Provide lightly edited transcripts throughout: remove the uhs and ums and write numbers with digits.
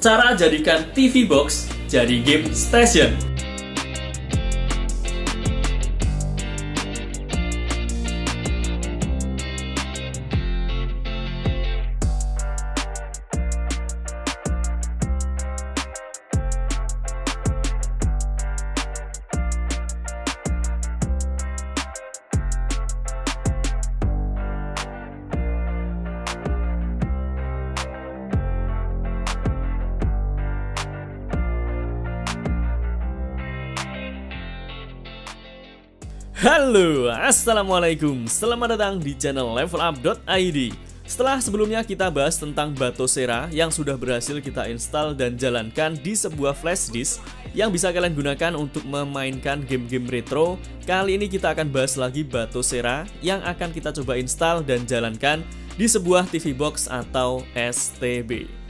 Cara jadikan TV Box jadi game station. Halo, assalamualaikum, selamat datang di channel levelup.id. Setelah sebelumnya kita bahas tentang Batocera yang sudah berhasil kita install dan jalankan di sebuah flash disk yang bisa kalian gunakan untuk memainkan game-game retro, kali ini kita akan bahas lagi Batocera yang akan kita coba install dan jalankan di sebuah TV box atau STB.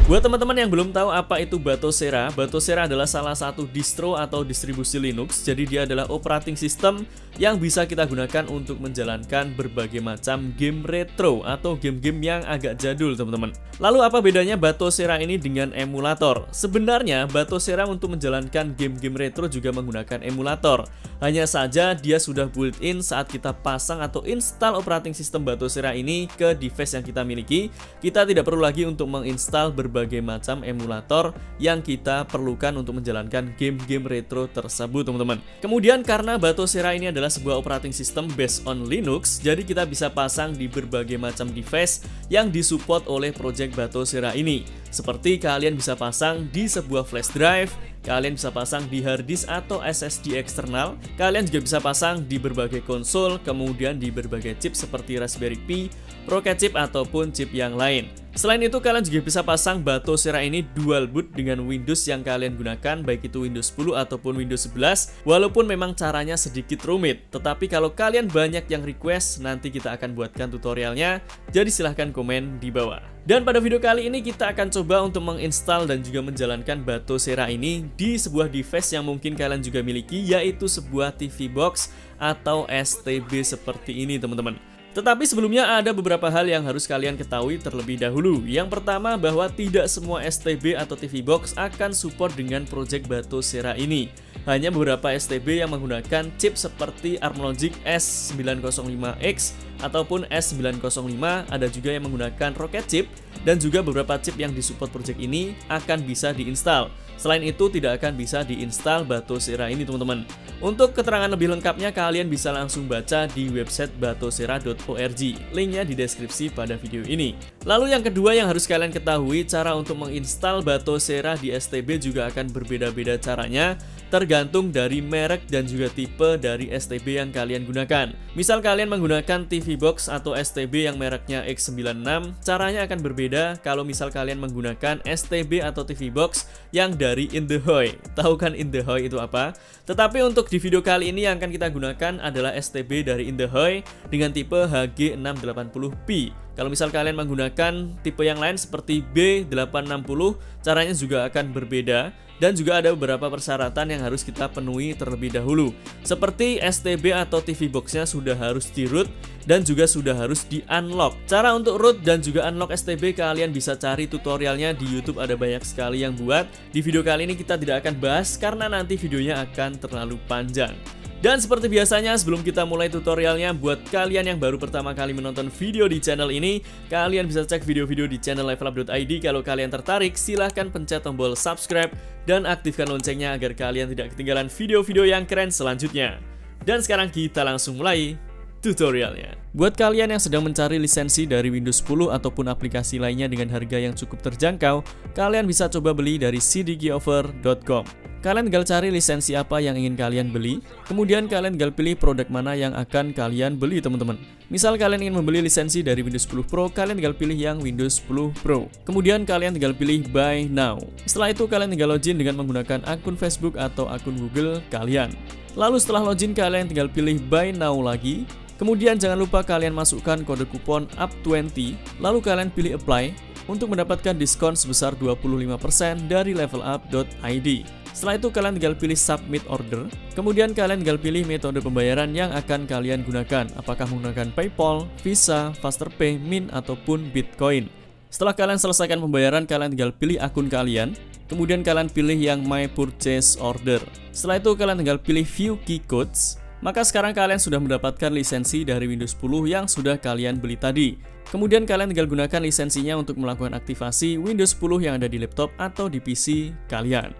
Buat teman-teman yang belum tahu apa itu Batocera, Batocera adalah salah satu distro atau distribusi Linux. Jadi dia adalah operating system yang bisa kita gunakan untuk menjalankan berbagai macam game retro atau game-game yang agak jadul, teman-teman. Lalu apa bedanya Batocera ini dengan emulator? Sebenarnya Batocera untuk menjalankan game-game retro juga menggunakan emulator. Hanya saja dia sudah built-in saat kita pasang atau install operating system Batocera ini ke device yang kita miliki. Kita tidak perlu lagi untuk menginstal berbagai macam emulator yang kita perlukan untuk menjalankan game-game retro tersebut, teman-teman. Kemudian karena Batocera ini adalah sebuah operating system based on Linux, jadi kita bisa pasang di berbagai macam device yang disupport oleh project Batocera ini. Seperti kalian bisa pasang di sebuah flash drive, kalian bisa pasang di hard disk atau SSD eksternal, kalian juga bisa pasang di berbagai konsol, kemudian di berbagai chip seperti Raspberry Pi, Rocket Chip ataupun chip yang lain. Selain itu kalian juga bisa pasang Batocera ini dual boot dengan Windows yang kalian gunakan, baik itu Windows 10 ataupun Windows 11. Walaupun memang caranya sedikit rumit, tetapi kalau kalian banyak yang request, nanti kita akan buatkan tutorialnya, jadi silahkan komen di bawah. Dan pada video kali ini kita akan coba untuk menginstal dan juga menjalankan Batocera ini di sebuah device yang mungkin kalian juga miliki, yaitu sebuah TV box atau STB seperti ini, teman-teman. Tetapi sebelumnya ada beberapa hal yang harus kalian ketahui terlebih dahulu. Yang pertama bahwa tidak semua STB atau TV box akan support dengan project Batocera ini. Hanya beberapa STB yang menggunakan chip seperti ARMLogic S905X ataupun S905, ada juga yang menggunakan Rocket Chip, dan juga beberapa chip yang disupport project ini akan bisa diinstal. Selain itu tidak akan bisa diinstal Batocera ini, teman-teman. Untuk keterangan lebih lengkapnya kalian bisa langsung baca di website batocera.org. Linknya di deskripsi pada video ini. Lalu yang kedua yang harus kalian ketahui, cara untuk menginstal Batocera di STB juga akan berbeda-beda caranya, tergantung dari merek dan juga tipe dari STB yang kalian gunakan. Misal kalian menggunakan TV box atau STB yang mereknya X96, caranya akan berbeda kalau misal kalian menggunakan STB atau TV box yang dari Indahoy. Tahu kan Indahoy itu apa? Tetapi untuk di video kali ini yang akan kita gunakan adalah STB dari Indahoy dengan tipe HG680p. Kalau misal kalian menggunakan tipe yang lain seperti B860, caranya juga akan berbeda. Dan juga ada beberapa persyaratan yang harus kita penuhi terlebih dahulu. Seperti STB atau TV boxnya sudah harus di root dan juga sudah harus di unlock. Cara untuk root dan juga unlock STB kalian bisa cari tutorialnya di YouTube, ada banyak sekali yang buat. Di video kali ini kita tidak akan bahas karena nanti videonya akan terlalu panjang. Dan seperti biasanya sebelum kita mulai tutorialnya, buat kalian yang baru pertama kali menonton video di channel ini, kalian bisa cek video-video di channel levelup.id. Kalau kalian tertarik, silahkan pencet tombol subscribe dan aktifkan loncengnya agar kalian tidak ketinggalan video-video yang keren selanjutnya. Dan sekarang kita langsung mulai tutorialnya. Buat kalian yang sedang mencari lisensi dari Windows 10 ataupun aplikasi lainnya dengan harga yang cukup terjangkau, kalian bisa coba beli dari cdgoffer.com. Kalian tinggal cari lisensi apa yang ingin kalian beli, kemudian kalian tinggal pilih produk mana yang akan kalian beli, teman-teman. Misal kalian ingin membeli lisensi dari Windows 10 Pro, kalian tinggal pilih yang Windows 10 Pro. Kemudian kalian tinggal pilih Buy Now. Setelah itu kalian tinggal login dengan menggunakan akun Facebook atau akun Google kalian. Lalu setelah login kalian tinggal pilih Buy Now lagi. Kemudian jangan lupa kalian masukkan kode kupon UP20, lalu kalian pilih Apply untuk mendapatkan diskon sebesar 25% dari levelup.id. Setelah itu kalian tinggal pilih submit order. Kemudian kalian tinggal pilih metode pembayaran yang akan kalian gunakan. Apakah menggunakan PayPal, Visa, Fasterpay, Mint, ataupun Bitcoin. Setelah kalian selesaikan pembayaran, kalian tinggal pilih akun kalian. Kemudian kalian pilih yang My Purchase Order. Setelah itu kalian tinggal pilih View Key Codes. Maka sekarang kalian sudah mendapatkan lisensi dari Windows 10 yang sudah kalian beli tadi. Kemudian kalian tinggal gunakan lisensinya untuk melakukan aktivasi Windows 10 yang ada di laptop atau di PC kalian.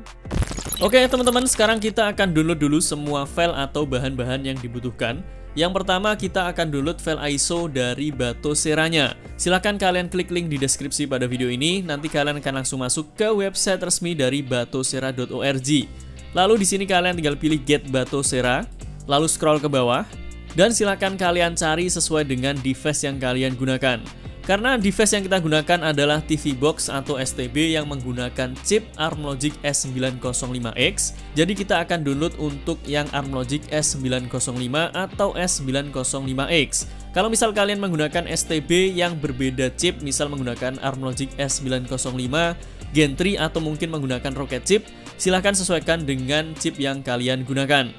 Oke teman-teman, sekarang kita akan download dulu semua file atau bahan-bahan yang dibutuhkan. Yang pertama kita akan download file ISO dari Batocera-nya. Silahkan kalian klik link di deskripsi pada video ini, nanti kalian akan langsung masuk ke website resmi dari batocera.org. Lalu di sini kalian tinggal pilih Get Batocera, lalu scroll ke bawah, dan silahkan kalian cari sesuai dengan device yang kalian gunakan. Karena device yang kita gunakan adalah TV Box atau STB yang menggunakan chip ARM Logic S905X. Jadi kita akan download untuk yang ARM Logic S905 atau S905X. Kalau misal kalian menggunakan STB yang berbeda chip, misal menggunakan ARM Logic S905 Gen 3 atau mungkin menggunakan Rocket chip, silahkan sesuaikan dengan chip yang kalian gunakan.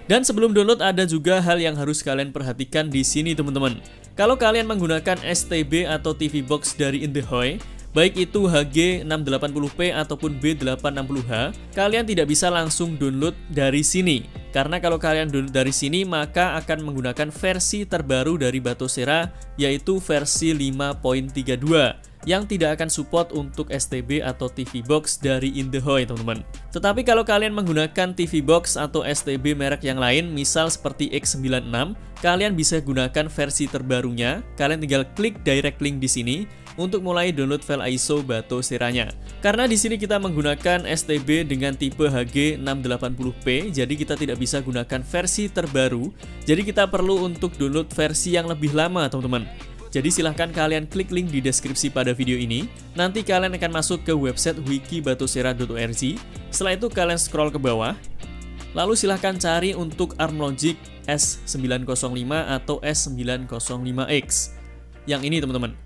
Dan sebelum download ada juga hal yang harus kalian perhatikan di sini teman-teman. Kalau kalian menggunakan STB atau TV Box dari Indehoy, baik itu HG680p ataupun B860H, kalian tidak bisa langsung download dari sini. Karena kalau kalian download dari sini, maka akan menggunakan versi terbaru dari Batocera, yaitu versi 5.32. Yang tidak akan support untuk STB atau TV Box dari Indehoy teman-teman. Tetapi kalau kalian menggunakan TV Box atau STB merek yang lain, misal seperti X96, kalian bisa gunakan versi terbarunya. Kalian tinggal klik direct link di sini untuk mulai download file ISO Batocera-nya. Karena di sini kita menggunakan STB dengan tipe HG680p, jadi kita tidak bisa gunakan versi terbaru. Jadi kita perlu untuk download versi yang lebih lama teman-teman. Jadi silahkan kalian klik link di deskripsi pada video ini. Nanti kalian akan masuk ke website wiki.batocera.org. Setelah itu kalian scroll ke bawah. Lalu silahkan cari untuk ARM Logic S905 atau S905X. Yang ini teman-teman.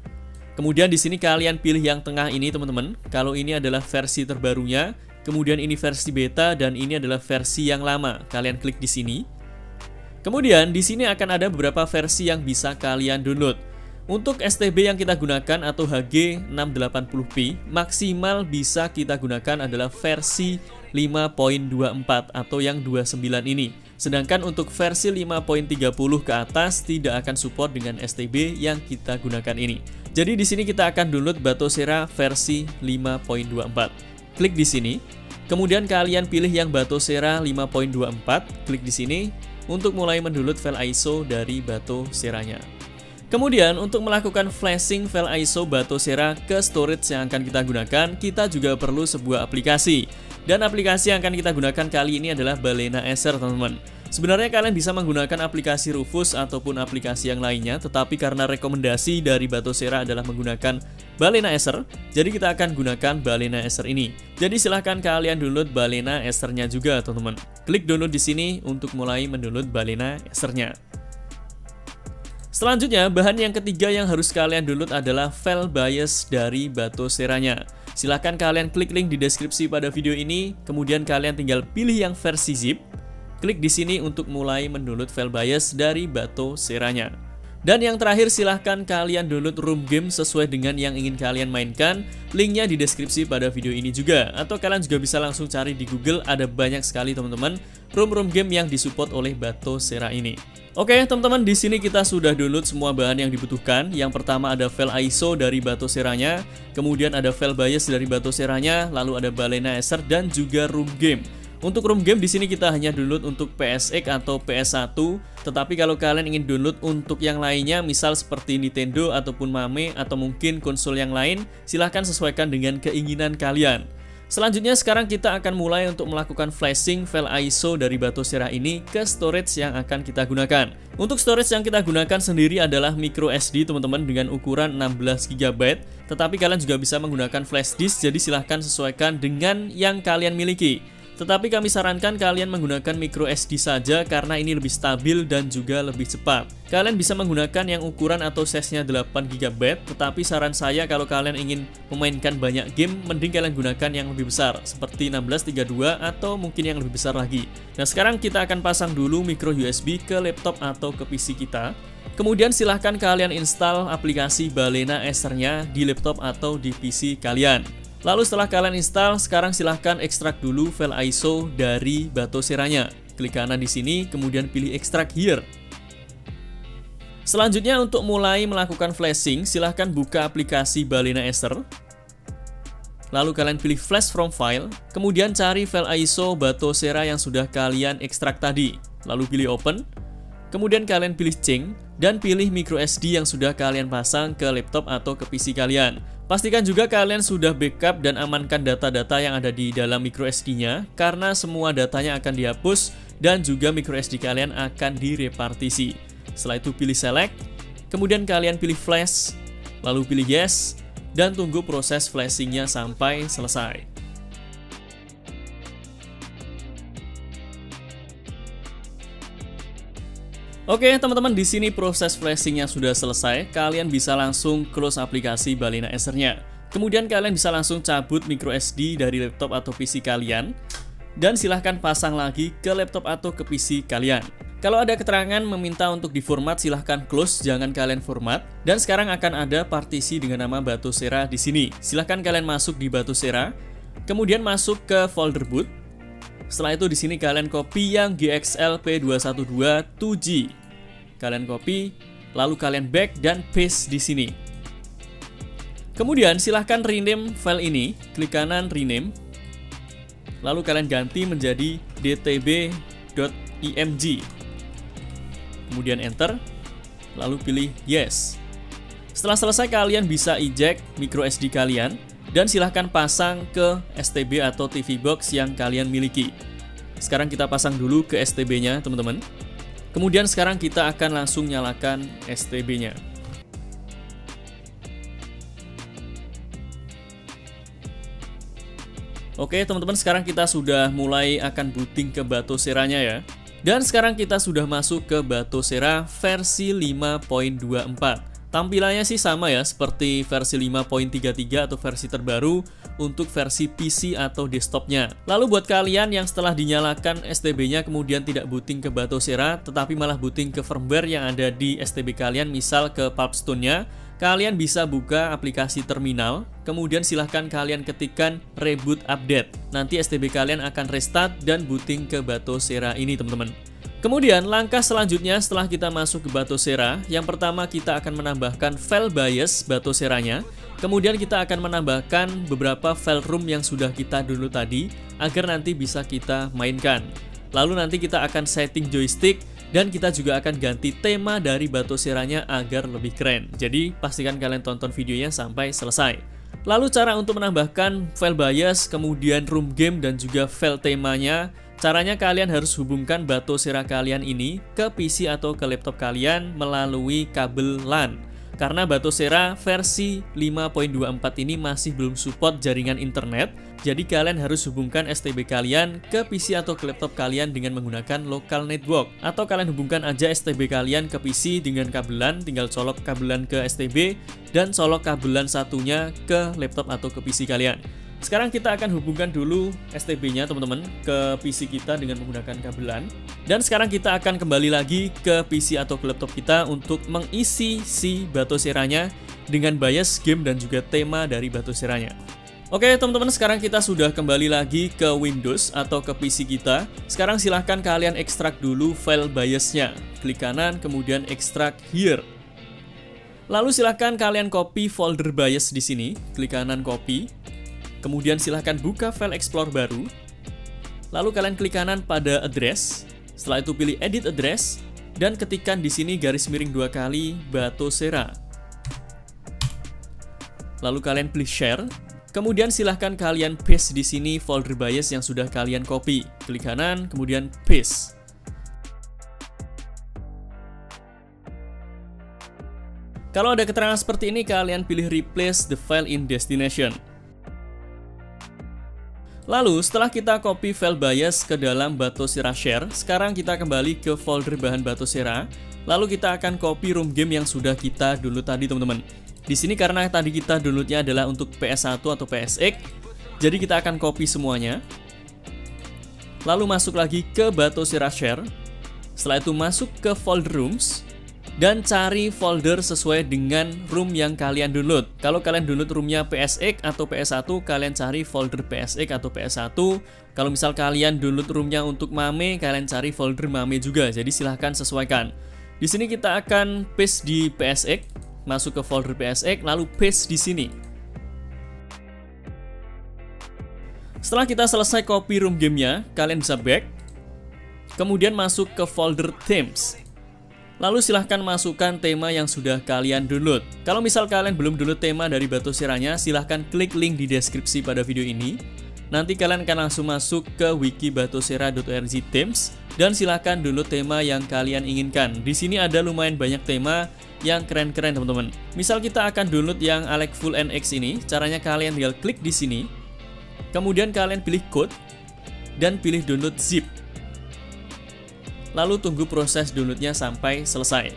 Kemudian di sini kalian pilih yang tengah ini teman-teman. Kalau ini adalah versi terbarunya, kemudian ini versi beta dan ini adalah versi yang lama. Kalian klik di sini. Kemudian di sini akan ada beberapa versi yang bisa kalian download. Untuk STB yang kita gunakan atau HG680p, maksimal bisa kita gunakan adalah versi 5.24 atau yang 29 ini. Sedangkan untuk versi 5.30 ke atas tidak akan support dengan STB yang kita gunakan ini. Jadi di sini kita akan download Batocera versi 5.24. Klik di sini. Kemudian kalian pilih yang Batocera 5.24, klik di sini untuk mulai mendownload file ISO dari Batocera-nya. Kemudian untuk melakukan flashing file ISO Batocera ke storage yang akan kita gunakan, kita juga perlu sebuah aplikasi. Dan aplikasi yang akan kita gunakan kali ini adalah Balena Acer teman-teman. Sebenarnya kalian bisa menggunakan aplikasi Rufus ataupun aplikasi yang lainnya, tetapi karena rekomendasi dari Batocera adalah menggunakan Balena Acer, jadi kita akan gunakan Balena Acer ini. Jadi silahkan kalian download Balena Acer-nya juga teman-teman. Klik download di sini untuk mulai mendownload Balena Acer-nya. Selanjutnya, bahan yang ketiga yang harus kalian download adalah file BIOS dari Batocera-nya. Silahkan kalian klik link di deskripsi pada video ini, kemudian kalian tinggal pilih yang versi zip. Klik di sini untuk mulai mendownload file BIOS dari Batocera-nya. Dan yang terakhir, silahkan kalian download ROM game sesuai dengan yang ingin kalian mainkan. Linknya di deskripsi pada video ini juga. Atau kalian juga bisa langsung cari di Google, ada banyak sekali teman-teman ROM game yang disupport oleh Batocera ini. Oke teman-teman, di sini kita sudah download semua bahan yang dibutuhkan. Yang pertama ada file ISO dari Batocera-nya, kemudian ada file BIOS dari Batocera-nya, lalu ada Balena Acer dan juga ROM game. Untuk ROM game di sini kita hanya download untuk PSX atau PS1, tetapi kalau kalian ingin download untuk yang lainnya, misal seperti Nintendo ataupun Mame atau mungkin konsol yang lain, silahkan sesuaikan dengan keinginan kalian. Selanjutnya sekarang kita akan mulai untuk melakukan flashing file ISO dari Batocera ini ke storage yang akan kita gunakan. Untuk storage yang kita gunakan sendiri adalah micro SD teman-teman dengan ukuran 16 GB, tetapi kalian juga bisa menggunakan flash disk, jadi silahkan sesuaikan dengan yang kalian miliki. Tetapi kami sarankan kalian menggunakan micro SD saja karena ini lebih stabil dan juga lebih cepat. Kalian bisa menggunakan yang ukuran atau size-nya 8 GB, tetapi saran saya kalau kalian ingin memainkan banyak game, mending kalian gunakan yang lebih besar, seperti 1632 atau mungkin yang lebih besar lagi. Nah, sekarang kita akan pasang dulu micro USB ke laptop atau ke PC kita. Kemudian silahkan kalian install aplikasi Balena Acer-nya di laptop atau di PC kalian. Lalu setelah kalian install, sekarang silahkan ekstrak dulu file ISO dari Batocera-nya. Klik kanan di sini, kemudian pilih Extract Here. Selanjutnya untuk mulai melakukan flashing, silahkan buka aplikasi Balena Acer. Lalu kalian pilih Flash from File, kemudian cari file ISO Batocera yang sudah kalian ekstrak tadi. Lalu pilih Open, kemudian kalian pilih Change, dan pilih micro SD yang sudah kalian pasang ke laptop atau ke PC kalian. Pastikan juga kalian sudah backup dan amankan data-data yang ada di dalam micro SD-nya, karena semua datanya akan dihapus dan juga micro SD kalian akan direpartisi. Setelah itu pilih Select, kemudian kalian pilih Flash, lalu pilih Yes, dan tunggu proses flashing-nya sampai selesai. Oke teman-teman, di sini proses flashingnya sudah selesai. Kalian bisa langsung close aplikasi Balena Acer-nya. Kemudian kalian bisa langsung cabut micro SD dari laptop atau PC kalian, dan silahkan pasang lagi ke laptop atau ke PC kalian. Kalau ada keterangan meminta untuk diformat, silahkan close, jangan kalian format. Dan sekarang akan ada partisi dengan nama Batocera di sini. Silahkan kalian masuk di Batocera, kemudian masuk ke folder boot. Setelah itu di sini kalian copy yang GXL P212 2G. Kalian copy, lalu kalian back dan paste di sini. Kemudian silahkan rename file ini, klik kanan rename. Lalu kalian ganti menjadi dtb.img. Kemudian enter, lalu pilih yes. Setelah selesai kalian bisa eject micro SD kalian. Dan silahkan pasang ke STB atau TV box yang kalian miliki. Sekarang kita pasang dulu ke STB-nya teman-teman. Kemudian sekarang kita akan langsung nyalakan STB-nya. Oke teman-teman, sekarang kita sudah mulai akan booting ke Batocera-nya ya. Dan sekarang kita sudah masuk ke Batocera versi 5.24. Tampilannya sih sama ya, seperti versi 5.33 atau versi terbaru untuk versi PC atau desktopnya. Lalu buat kalian yang setelah dinyalakan STB-nya kemudian tidak booting ke Batocera, tetapi malah booting ke firmware yang ada di STB kalian, misal ke Pulpstone-nya, kalian bisa buka aplikasi terminal, kemudian silahkan kalian ketikkan reboot update. Nanti STB kalian akan restart dan booting ke Batocera ini teman-teman. Kemudian langkah selanjutnya setelah kita masuk ke Batocera, yang pertama kita akan menambahkan file BIOS Batocera-nya. Kemudian kita akan menambahkan beberapa file ROM yang sudah kita download tadi agar nanti bisa kita mainkan. Lalu nanti kita akan setting joystick dan kita juga akan ganti tema dari Batocera-nya agar lebih keren. Jadi pastikan kalian tonton videonya sampai selesai. Lalu cara untuk menambahkan file BIOS, kemudian ROM game dan juga file temanya. Caranya kalian harus hubungkan Batocera kalian ini ke PC atau ke laptop kalian melalui kabel LAN. Karena Batocera versi 5.24 ini masih belum support jaringan internet, jadi kalian harus hubungkan STB kalian ke PC atau ke laptop kalian dengan menggunakan local network. Atau kalian hubungkan aja STB kalian ke PC dengan kabelan, tinggal colok kabelan ke STB dan colok kabelan satunya ke laptop atau ke PC kalian. Sekarang kita akan hubungkan dulu STB-nya teman-teman ke PC kita dengan menggunakan kabelan. Dan sekarang kita akan kembali lagi ke PC atau ke laptop kita untuk mengisi si Batocera-nya dengan BIOS game dan juga tema dari Batocera-nya. Oke teman-teman, sekarang kita sudah kembali lagi ke Windows atau ke PC kita. Sekarang silahkan kalian ekstrak dulu file BIOS-nya. Klik kanan, kemudian Extract Here. Lalu silahkan kalian copy folder BIOS di sini. Klik kanan, copy. Kemudian silahkan buka file Explorer baru. Lalu kalian klik kanan pada address. Setelah itu pilih edit address dan ketikkan di sini garis miring 2 kali Batocera. Lalu kalian pilih share. Kemudian silahkan kalian paste di sini folder BIOS yang sudah kalian copy. Klik kanan, kemudian paste. Kalau ada keterangan seperti ini, kalian pilih replace the file in destination. Lalu setelah kita copy file bias ke dalam Batocera Share, sekarang kita kembali ke folder bahan Batocera. Lalu kita akan copy room game yang sudah kita download tadi teman-teman. Di sini karena tadi kita downloadnya adalah untuk PS1 atau PSX, jadi kita akan copy semuanya. Lalu masuk lagi ke Batocera Share. Setelah itu masuk ke folder rooms dan cari folder sesuai dengan room yang kalian download. Kalau kalian download roomnya PSX atau PS1, kalian cari folder PSX atau PS1. Kalau misal kalian download roomnya untuk MAME, kalian cari folder MAME juga. Jadi silahkan sesuaikan. Di sini kita akan paste di PSX, masuk ke folder PSX, lalu paste di sini. Setelah kita selesai copy room gamenya, kalian bisa back. Kemudian masuk ke folder themes. Lalu silahkan masukkan tema yang sudah kalian download. Kalau misal kalian belum download tema dari Batoceranya, silahkan klik link di deskripsi pada video ini. Nanti kalian akan langsung masuk ke wiki batocera.org themes dan silahkan download tema yang kalian inginkan. Di sini ada lumayan banyak tema yang keren-keren teman-teman. Misal kita akan download yang Alecful NX ini, caranya kalian tinggal klik di sini. Kemudian kalian pilih code dan pilih download zip. Lalu tunggu proses downloadnya sampai selesai.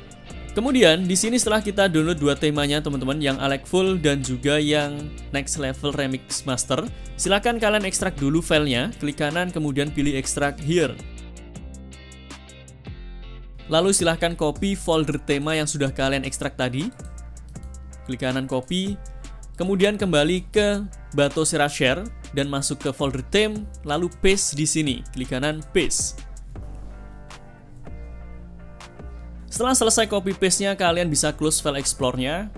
Kemudian di sini setelah kita download dua temanya teman-teman, yang Alecful dan juga yang Next Level Remix Master, silakan kalian ekstrak dulu filenya, klik kanan kemudian pilih extract here. Lalu silahkan copy folder tema yang sudah kalian ekstrak tadi, klik kanan copy, kemudian kembali ke Batocera Share dan masuk ke folder theme, lalu paste di sini, klik kanan paste. Setelah selesai copy paste-nya, kalian bisa close file explore-nya.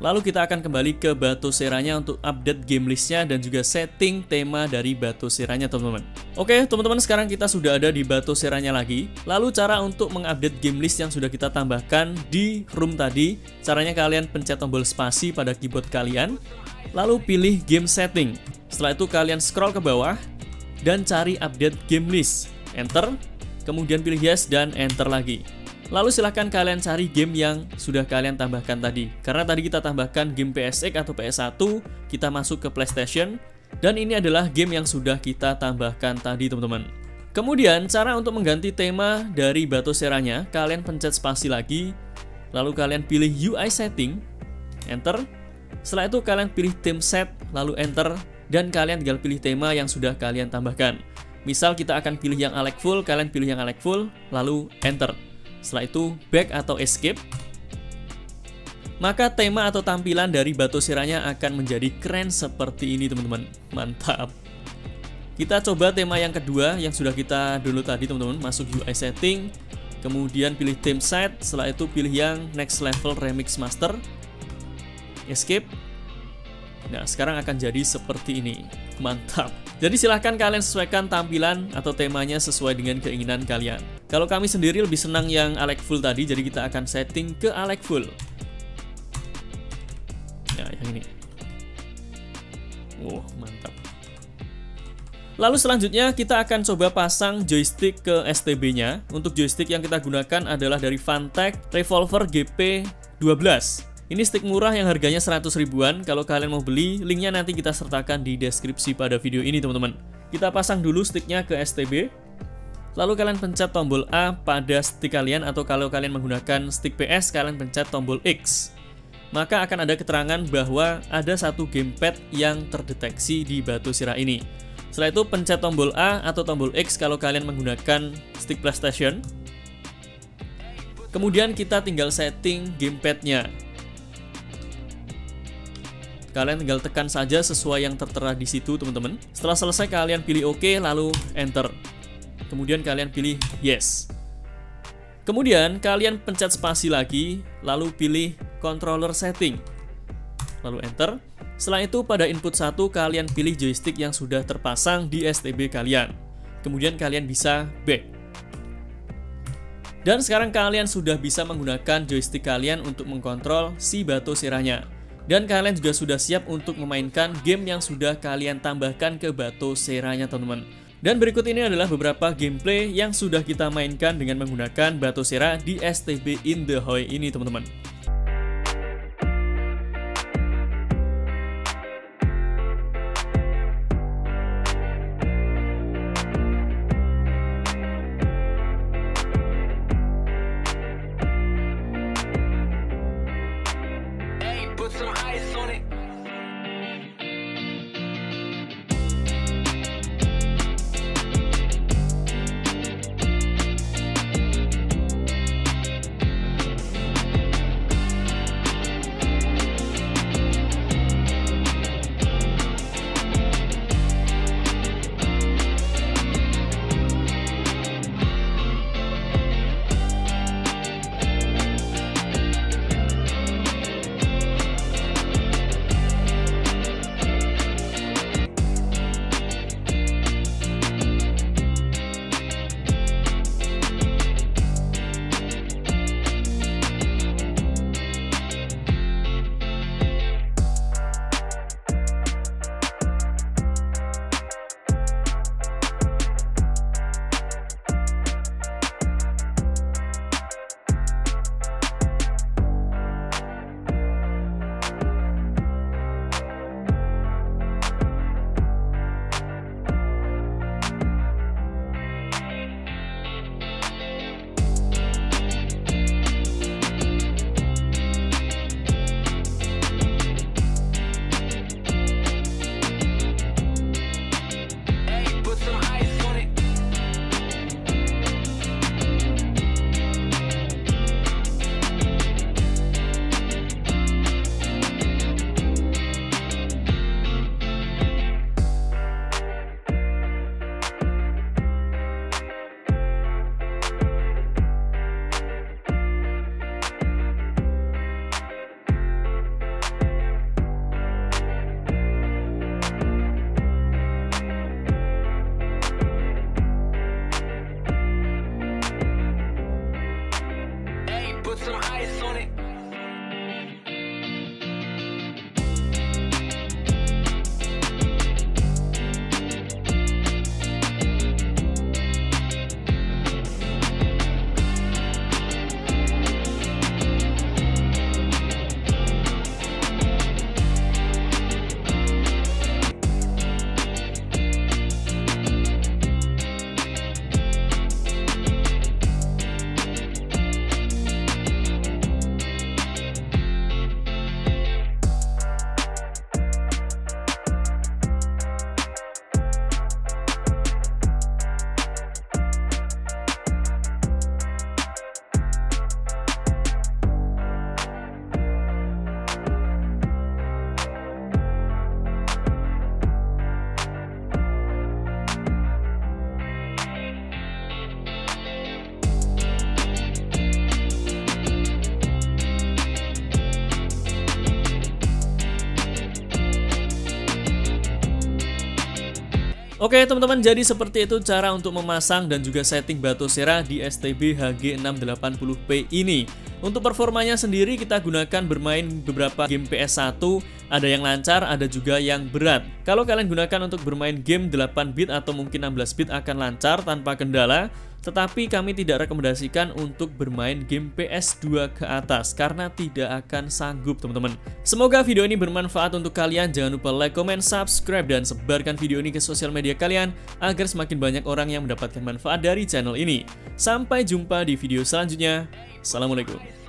Lalu kita akan kembali ke Batoceranya untuk update game list-nya dan juga setting tema dari Batoceranya teman-teman. Oke teman-teman, sekarang kita sudah ada di Batoceranya lagi. Lalu cara untuk mengupdate game list yang sudah kita tambahkan di room tadi, caranya kalian pencet tombol spasi pada keyboard kalian, lalu pilih game setting. Setelah itu kalian scroll ke bawah dan cari update game list, enter, kemudian pilih yes dan enter lagi. Lalu silahkan kalian cari game yang sudah kalian tambahkan tadi. Karena tadi kita tambahkan game PSX atau PS1, kita masuk ke PlayStation, dan ini adalah game yang sudah kita tambahkan tadi teman-teman. Kemudian cara untuk mengganti tema dari Batoceranya, kalian pencet spasi lagi, lalu kalian pilih UI setting, enter. Setelah itu kalian pilih theme set, lalu enter, dan kalian tinggal pilih tema yang sudah kalian tambahkan. Misal kita akan pilih yang Alecful, kalian pilih yang Alecful, lalu enter. Setelah itu back atau escape, maka tema atau tampilan dari Batoceranya akan menjadi keren seperti ini teman-teman. Mantap. Kita coba tema yang kedua yang sudah kita download tadi teman-teman. Masuk UI setting, kemudian pilih theme set, setelah itu pilih yang Next Level Remix Master, escape. Nah sekarang akan jadi seperti ini. Mantap. Jadi silahkan kalian sesuaikan tampilan atau temanya sesuai dengan keinginan kalian. Kalau kami sendiri lebih senang yang Alecful tadi, jadi kita akan setting ke Alecful. Nah, yang ini. Wow, mantap. Lalu selanjutnya kita akan coba pasang joystick ke STB-nya. Untuk joystick yang kita gunakan adalah dari Fantech Revolver GP12. Ini stick murah yang harganya 100 ribuan. Kalau kalian mau beli, linknya nanti kita sertakan di deskripsi pada video ini teman-teman. Kita pasang dulu sticknya ke STB. Lalu kalian pencet tombol A pada stick kalian, atau kalau kalian menggunakan stick PS, kalian pencet tombol X. Maka akan ada keterangan bahwa ada satu gamepad yang terdeteksi di Batocera ini. Setelah itu pencet tombol A atau tombol X kalau kalian menggunakan stick PlayStation. Kemudian kita tinggal setting gamepadnya. Kalian tinggal tekan saja sesuai yang tertera di situ teman-teman. Setelah selesai kalian pilih OK lalu enter. Kemudian kalian pilih yes. Kemudian kalian pencet spasi lagi lalu pilih controller setting. Lalu enter. Setelah itu pada input 1 kalian pilih joystick yang sudah terpasang di STB kalian. Kemudian kalian bisa back. Dan sekarang kalian sudah bisa menggunakan joystick kalian untuk mengkontrol si Batoceranya. Dan kalian juga sudah siap untuk memainkan game yang sudah kalian tambahkan ke Batoceranya teman-teman. Dan berikut ini adalah beberapa gameplay yang sudah kita mainkan dengan menggunakan Batocera di STB In The Hoi ini teman-teman. some ice on it. Put some ice on it. Oke teman-teman, jadi seperti itu cara untuk memasang dan juga setting Batocera di STB HG680P ini. Untuk performanya sendiri kita gunakan bermain beberapa game PS1, ada yang lancar, ada juga yang berat. Kalau kalian gunakan untuk bermain game 8 bit atau mungkin 16 bit akan lancar tanpa kendala, tetapi kami tidak rekomendasikan untuk bermain game PS2 ke atas karena tidak akan sanggup teman-teman. Semoga video ini bermanfaat untuk kalian. Jangan lupa like, comment, subscribe, dan sebarkan video ini ke sosial media kalian agar semakin banyak orang yang mendapatkan manfaat dari channel ini. Sampai jumpa di video selanjutnya. Assalamualaikum.